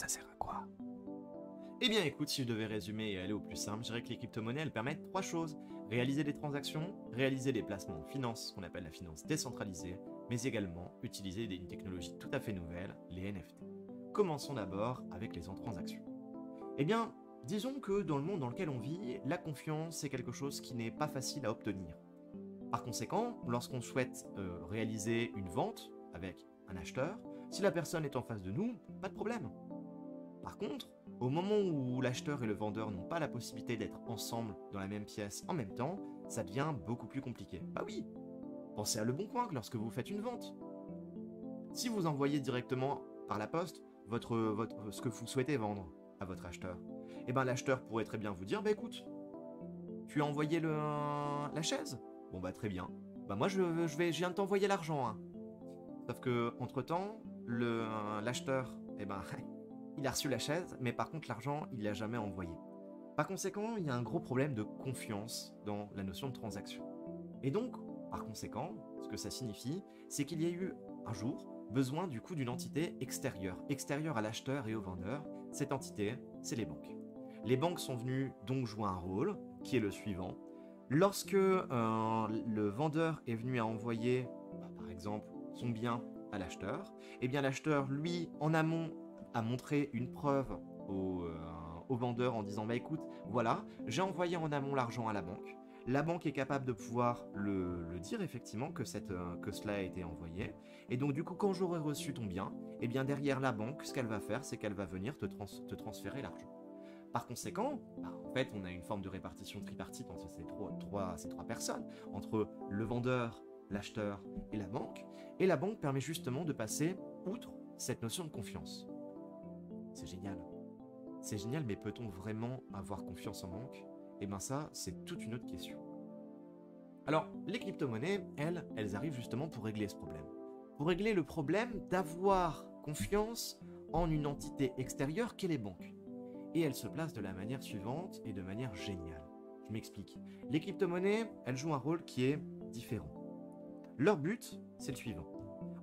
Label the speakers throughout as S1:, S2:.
S1: ça sert à quoi? Eh bien écoute, si je devais résumer et aller au plus simple, je dirais que les crypto-monnaies, elles permettent trois choses. Réaliser des transactions, réaliser des placements en finance, ce qu'on appelle la finance décentralisée, mais également utiliser une technologie tout à fait nouvelle, les NFT. Commençons d'abord avec les transactions. Eh bien, disons que dans le monde dans lequel on vit, la confiance est quelque chose qui n'est pas facile à obtenir. Par conséquent, lorsqu'on souhaite réaliser une vente avec un acheteur, si la personne est en face de nous, pas de problème. Par contre, au moment où l'acheteur et le vendeur n'ont pas la possibilité d'être ensemble dans la même pièce en même temps, ça devient beaucoup plus compliqué. Bah oui, pensez à Le Bon Coin lorsque vous faites une vente. Si vous envoyez directement par la poste ce que vous souhaitez vendre à votre acheteur, eh ben l'acheteur pourrait très bien vous dire, bah écoute, tu as envoyé la chaise? Bon bah très bien. Bah moi je viens de t'envoyer l'argent. Hein. Sauf que entre temps, l'acheteur, eh ben il a reçu la chaise, mais par contre l'argent, il l'a jamais envoyé. Par conséquent, il y a un gros problème de confiance dans la notion de transaction. Et donc, par conséquent, ce que ça signifie, c'est qu'il y a eu un jour besoin du coup d'une entité extérieure à l'acheteur et au vendeur. Cette entité, c'est les banques. Les banques sont venues donc jouer un rôle qui est le suivant. Lorsque le vendeur est venu à envoyer, par exemple, son bien à l'acheteur, eh bien l'acheteur, lui, en amont, a montré une preuve au vendeur en disant bah écoute, voilà, j'ai envoyé en amont l'argent à la banque. La banque est capable de pouvoir le dire effectivement que cela a été envoyé. Et donc du coup, quand j'aurai reçu ton bien, eh bien derrière la banque, ce qu'elle va faire, c'est qu'elle va venir te transférer l'argent. Par conséquent, en fait, on a une forme de répartition tripartite entre ces trois personnes, entre le vendeur, l'acheteur et la banque. Et la banque permet justement de passer outre cette notion de confiance. C'est génial. C'est génial, mais peut-on vraiment avoir confiance en banque? Eh bien ça, c'est toute une autre question. Alors, les crypto-monnaies, elles arrivent justement pour régler ce problème. Pour régler le problème d'avoir confiance en une entité extérieure qu'est les banques. Et elles se placent de la manière suivante et de manière géniale. Je m'explique. Les crypto-monnaies, elles jouent un rôle qui est différent. Leur but, c'est le suivant.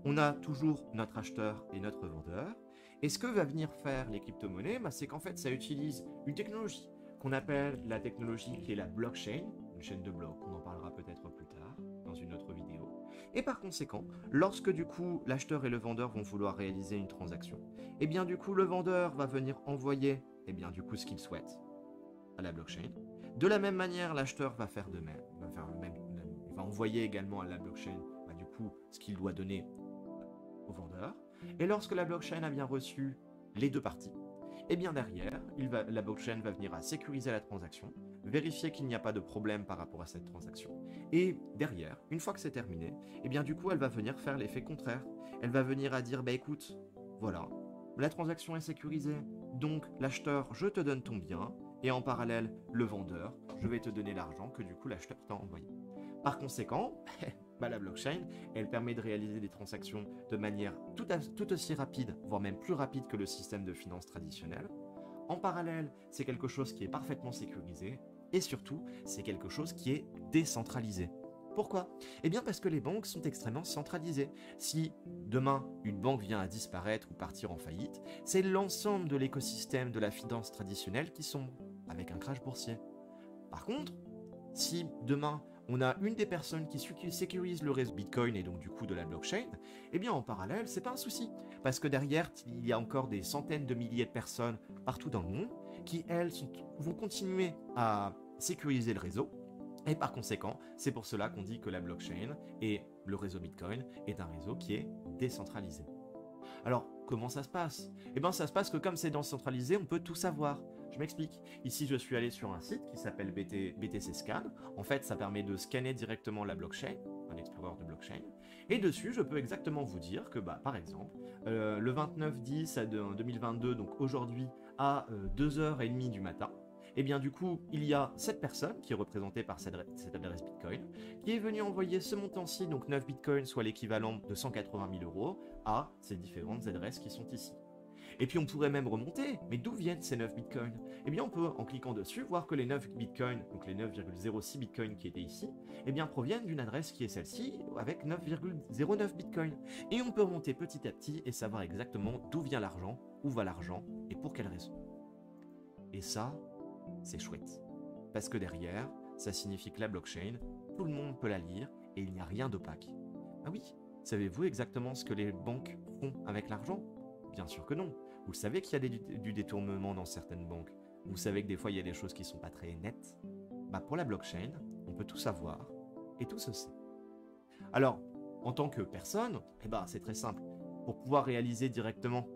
S1: On a toujours notre acheteur et notre vendeur. Et ce que va venir faire les crypto-monnaies, c'est qu'en fait, ça utilise une technologie qu'on appelle la technologie qui est la blockchain, une chaîne de blocs, on en parlera peut-être plus tard dans une autre vidéo. Et par conséquent, lorsque du coup l'acheteur et le vendeur vont vouloir réaliser une transaction, et bien du coup le vendeur va venir envoyer ce qu'il souhaite à la blockchain. De la même manière, l'acheteur va faire de même, il va envoyer également à la blockchain du coup ce qu'il doit donner au vendeur. Et lorsque la blockchain a bien reçu les deux parties, et bien derrière, la blockchain va venir à sécuriser la transaction, vérifier qu'il n'y a pas de problème par rapport à cette transaction. Et derrière, une fois que c'est terminé, et bien du coup, elle va venir faire l'effet contraire. Elle va venir à dire, bah écoute, voilà, la transaction est sécurisée, donc l'acheteur, je te donne ton bien, et en parallèle, le vendeur, je vais te donner l'argent que du coup l'acheteur t'a envoyé. Par conséquent, la blockchain, elle permet de réaliser des transactions de manière tout aussi rapide, voire même plus rapide que le système de finance traditionnel. En parallèle, c'est quelque chose qui est parfaitement sécurisé, et surtout, c'est quelque chose qui est décentralisé. Pourquoi? Eh bien parce que les banques sont extrêmement centralisées. Si demain une banque vient à disparaître ou partir en faillite, c'est l'ensemble de l'écosystème de la finance traditionnelle qui sombre, avec un crash boursier. Par contre, si demain on a une des personnes qui sécurise le réseau Bitcoin et donc du coup de la blockchain, eh bien en parallèle, c'est pas un souci. Parce que derrière, il y a encore des centaines de milliers de personnes partout dans le monde qui, elles, vont continuer à sécuriser le réseau. Et par conséquent, c'est pour cela qu'on dit que la blockchain et le réseau Bitcoin est un réseau qui est décentralisé. Alors, comment ça se passe? Eh bien, ça se passe que comme c'est décentralisé, on peut tout savoir. Je m'explique. Ici, je suis allé sur un site qui s'appelle BTC Scan. En fait, ça permet de scanner directement la blockchain, un explorer de blockchain. Et dessus, je peux exactement vous dire que, par exemple, le 29/10/2022, donc aujourd'hui, à 2h30 du matin, et bien du coup, il y a cette personne qui est représentée par cette adresse Bitcoin, qui est venue envoyer ce montant-ci, donc 9 Bitcoins, soit l'équivalent de 180 000 € à ces différentes adresses qui sont ici. Et puis on pourrait même remonter, mais d'où viennent ces 9 bitcoins? Eh bien on peut, en cliquant dessus, voir que les 9 bitcoins, donc les 9,06 bitcoins qui étaient ici, eh bien proviennent d'une adresse qui est celle-ci, avec 9,09 bitcoins. Et on peut remonter petit à petit et savoir exactement d'où vient l'argent, où va l'argent, et pour quelle raison. Et ça, c'est chouette. Parce que derrière, ça signifie que la blockchain, tout le monde peut la lire et il n'y a rien d'opaque. Ah oui, savez-vous exactement ce que les banques font avec l'argent? Bien sûr que non. Vous savez qu'il y a du détournement dans certaines banques. Vous savez que des fois, il y a des choses qui ne sont pas très nettes. Bah, pour la blockchain, on peut tout savoir et tout se sait. Alors, en tant que personne, c'est très simple. Pour pouvoir réaliser directement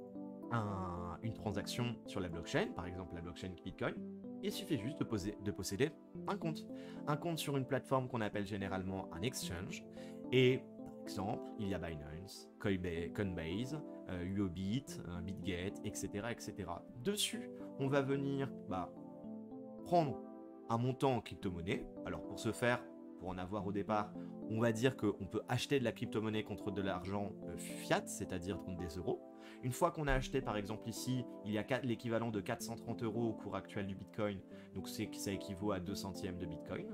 S1: une transaction sur la blockchain, par exemple la blockchain Bitcoin, il suffit juste de posséder un compte. Un compte sur une plateforme qu'on appelle généralement un exchange. Et par exemple, il y a Binance, Coinbase, Huobi, Bitget, etc., etc. Dessus, on va venir prendre un montant en crypto-monnaie. Alors pour ce faire, pour en avoir au départ, on va dire qu'on peut acheter de la crypto-monnaie contre de l'argent fiat, c'est-à-dire contre des euros. Une fois qu'on a acheté, par exemple ici, il y a l'équivalent de 430 euros au cours actuel du Bitcoin, donc ça équivaut à 2 centièmes de Bitcoin,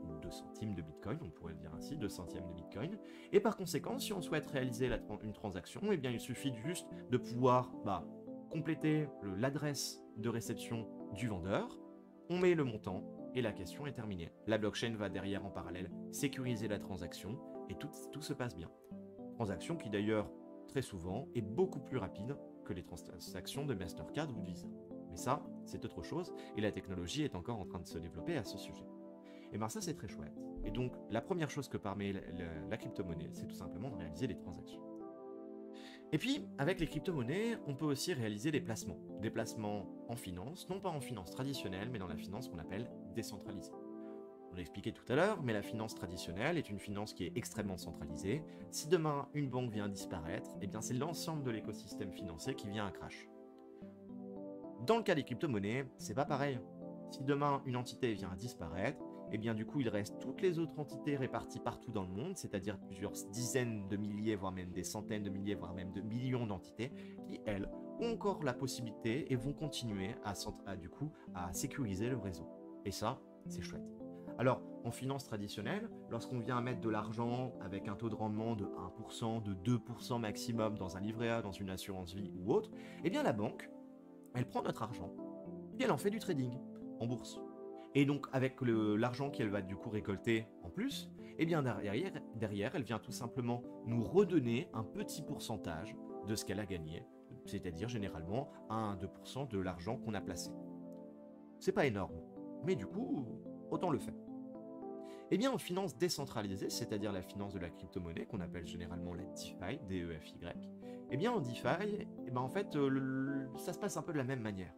S1: ou 2 centimes de Bitcoin, on pourrait le dire ainsi, 2 centièmes de Bitcoin. Et par conséquent, si on souhaite réaliser une transaction, eh bien il suffit juste de pouvoir compléter l'adresse de réception du vendeur, on met le montant, et la question est terminée. La blockchain va derrière en parallèle sécuriser la transaction et tout se passe bien. Transaction qui d'ailleurs, très souvent, est beaucoup plus rapide que les transactions de Mastercard ou de Visa. Mais ça, c'est autre chose et la technologie est encore en train de se développer à ce sujet. Et bien ça, c'est très chouette. Et donc, la première chose que permet la crypto-monnaie, c'est tout simplement de réaliser des transactions. Et puis, avec les crypto-monnaies, on peut aussi réaliser des placements. Des placements en finance, non pas en finance traditionnelle, mais dans la finance qu'on appelle décentralisée. On l'a expliqué tout à l'heure, mais la finance traditionnelle est une finance qui est extrêmement centralisée. Si demain une banque vient disparaître, eh bien c'est l'ensemble de l'écosystème financier qui vient à crash. Dans le cas des crypto-monnaies, c'est pas pareil. Si demain une entité vient à disparaître, et bien du coup il reste toutes les autres entités réparties partout dans le monde, c'est-à-dire plusieurs dizaines de milliers, voire même des centaines de milliers, voire même de millions d'entités, qui elles ont encore la possibilité et vont continuer à sécuriser le réseau. Et ça, c'est chouette. Alors, en finance traditionnelle, lorsqu'on vient mettre de l'argent avec un taux de rendement de 1%, de 2% maximum dans un livret A, dans une assurance vie ou autre, eh bien la banque, elle prend notre argent et elle en fait du trading en bourse. Et donc, avec l'argent qu'elle va du coup récolter en plus, eh bien derrière, elle vient tout simplement nous redonner un petit pourcentage de ce qu'elle a gagné, c'est-à-dire généralement 1 à 2% de l'argent qu'on a placé. C'est pas énorme, mais du coup, autant le faire. Eh bien, en finance décentralisée, c'est-à-dire la finance de la crypto-monnaie, qu'on appelle généralement la DeFi, D-E-F-Y, eh bien en DeFi, ça se passe un peu de la même manière.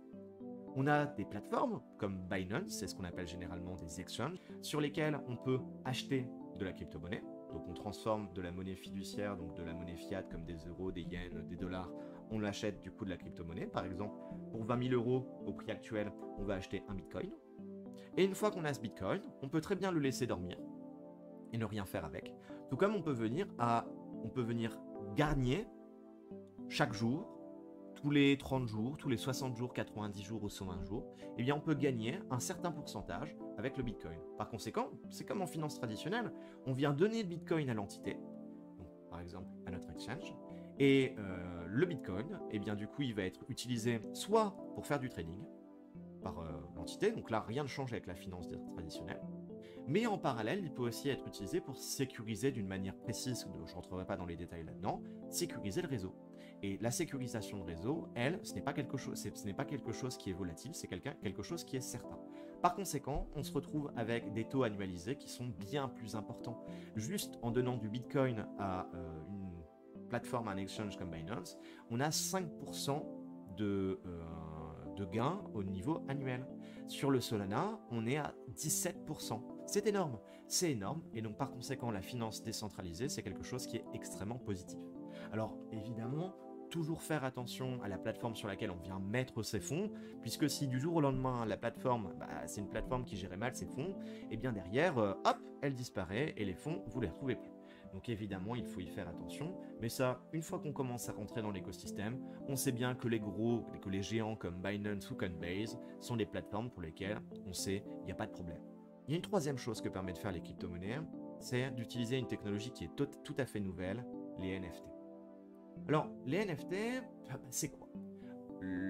S1: On a des plateformes comme Binance, c'est ce qu'on appelle généralement des exchanges, sur lesquels on peut acheter de la crypto-monnaie. Donc on transforme de la monnaie fiduciaire, donc de la monnaie fiat comme des euros, des yens, des dollars, on achète du coup de la crypto-monnaie. Par exemple, pour 20 000 euros au prix actuel, on va acheter un bitcoin. Et une fois qu'on a ce bitcoin, on peut très bien le laisser dormir et ne rien faire avec. Tout comme on peut venir gagner chaque jour, tous les 30 jours, tous les 60 jours, 90 jours ou 120 jours, eh bien on peut gagner un certain pourcentage avec le Bitcoin. Par conséquent, c'est comme en finance traditionnelle, on vient donner le Bitcoin à l'entité, donc par exemple à notre exchange, et le Bitcoin, eh bien du coup il va être utilisé soit pour faire du trading par l'entité, donc là rien ne change avec la finance traditionnelle, mais en parallèle, il peut aussi être utilisé pour sécuriser d'une manière précise, je ne rentrerai pas dans les détails là-dedans, sécuriser le réseau. Et la sécurisation de réseau, ce n'est pas quelque chose qui est volatile, c'est quelque chose qui est certain. Par conséquent, on se retrouve avec des taux annualisés qui sont bien plus importants. Juste en donnant du Bitcoin à une plateforme, un exchange comme Binance, on a 5% de gains au niveau annuel. Sur le Solana, on est à 17%. C'est énorme, et donc par conséquent, la finance décentralisée, c'est quelque chose qui est extrêmement positif. Alors évidemment, toujours faire attention à la plateforme sur laquelle on vient mettre ses fonds, puisque si du jour au lendemain, la plateforme, c'est une plateforme qui gérait mal ses fonds, et bien derrière, hop, elle disparaît, et les fonds, vous les retrouvez plus. Donc évidemment, il faut y faire attention, mais ça, une fois qu'on commence à rentrer dans l'écosystème, on sait bien que les géants comme Binance ou Coinbase sont des plateformes pour lesquelles on sait il n'y a pas de problème. Il y a une troisième chose que permet de faire les crypto-monnaies, c'est d'utiliser une technologie qui est tout à fait nouvelle, les NFT. Alors, les NFT, c'est quoi?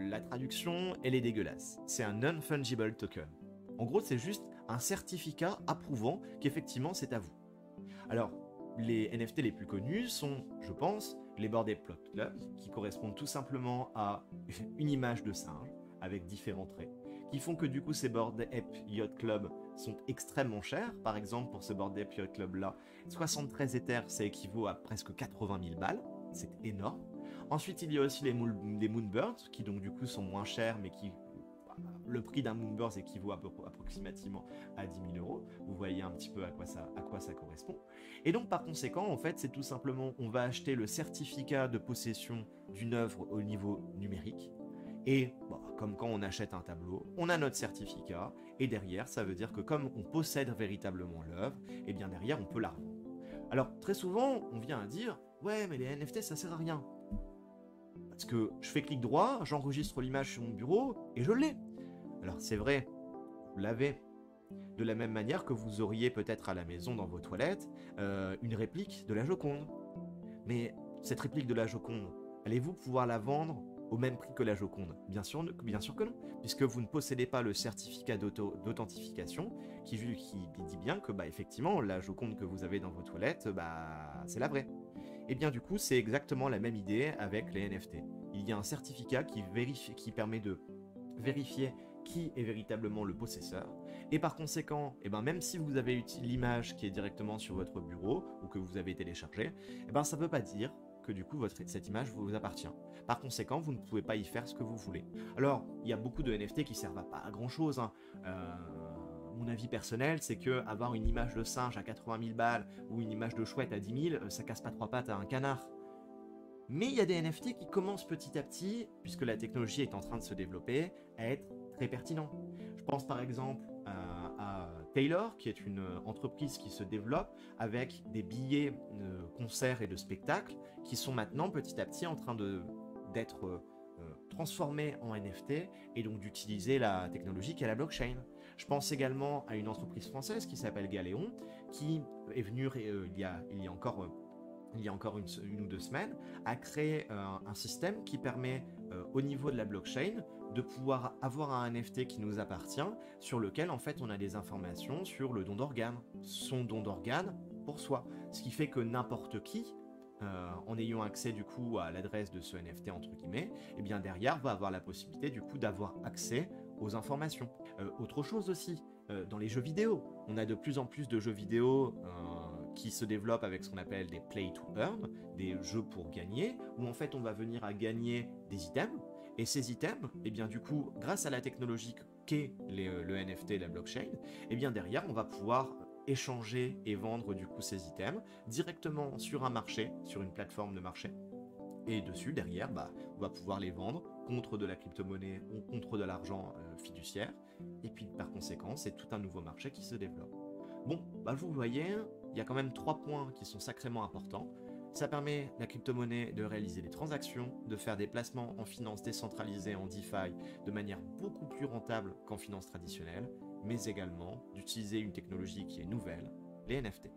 S1: la traduction, elle est dégueulasse. C'est un non-fungible token. En gros, c'est juste un certificat approuvant qu'effectivement c'est à vous. Alors, les NFT les plus connus sont, je pense, les Bored Ape Yacht Club, qui correspondent tout simplement à une image de singe avec différents traits, qui font que du coup ces Bored Ape Yacht Club sont extrêmement chers. Par exemple, pour ce Bored Ape Yacht Club là, 73 Ethers, ça équivaut à presque 80 000 balles, c'est énorme. Ensuite, il y a aussi les Moonbirds, qui donc du coup sont moins chers, mais qui le prix d'un Moonbirds équivaut approximativement à 10 000 euros. Vous voyez un petit peu à quoi ça correspond. Et donc par conséquent, en fait, c'est tout simplement, on va acheter le certificat de possession d'une œuvre au niveau numérique. Et comme quand on achète un tableau, on a notre certificat, et derrière, ça veut dire que comme on possède véritablement l'œuvre, et bien derrière, on peut la revendre. Alors très souvent, on vient à dire, ouais, mais les NFT, ça sert à rien. Parce que je fais clic droit, j'enregistre l'image sur mon bureau, et je l'ai. Alors c'est vrai, vous l'avez. De la même manière que vous auriez peut-être à la maison, dans vos toilettes, une réplique de la Joconde. Mais cette réplique de la Joconde, allez-vous pouvoir la vendre au même prix que la Joconde? Bien sûr que non, puisque vous ne possédez pas le certificat d'authentification qui dit bien que effectivement, la Joconde que vous avez dans vos toilettes, c'est la vraie. Et bien du coup, c'est exactement la même idée avec les NFT. Il y a un certificat qui permet de vérifier qui est véritablement le possesseur, et par conséquent, même si vous avez l'image qui est directement sur votre bureau, ou que vous avez téléchargée, ça ne veut pas dire que du coup cette image vous appartient. Par conséquent, vous ne pouvez pas y faire ce que vous voulez. Alors, il y a beaucoup de NFT qui servent à pas à grand chose, hein. Mon avis personnel, c'est que avoir une image de singe à 80 000 balles, ou une image de chouette à 10 000, ça casse pas trois pattes à un canard. Mais il y a des NFT qui commencent petit à petit, puisque la technologie est en train de se développer, à être très pertinents. Je pense par exemple à Taylor, qui est une entreprise qui se développe avec des billets de concerts et de spectacles qui sont maintenant petit à petit en train d'être transformés en NFT et donc d'utiliser la technologie qu'est la blockchain. Je pense également à une entreprise française qui s'appelle Galéon, qui est venue il y a encore une ou deux semaines, a créé un système qui permet, au niveau de la blockchain, de pouvoir avoir un NFT qui nous appartient, sur lequel, en fait, on a des informations sur le don d'organes, son don d'organes pour soi. Ce qui fait que n'importe qui, en ayant accès, du coup, à l'adresse de ce NFT, entre guillemets, et bien derrière, va avoir la possibilité, du coup, d'avoir accès aux informations. Autre chose aussi, dans les jeux vidéo, on a de plus en plus de jeux vidéo qui se développent avec ce qu'on appelle des play to earn, des jeux pour gagner, où en fait on va venir à gagner des items, et ces items, et bien du coup, grâce à la technologie qu'est le NFT, la blockchain, et bien derrière on va pouvoir échanger et vendre du coup ces items directement sur un marché, sur une plateforme de marché, et dessus derrière on va pouvoir les vendre contre de la crypto-monnaie ou contre de l'argent fiduciaire, et puis par conséquent c'est tout un nouveau marché qui se développe. Bon, vous voyez, il y a quand même 3 points qui sont sacrément importants. Ça permet la crypto-monnaie de réaliser des transactions, de faire des placements en finance décentralisée, en DeFi, de manière beaucoup plus rentable qu'en finance traditionnelle, mais également d'utiliser une technologie qui est nouvelle, les NFT.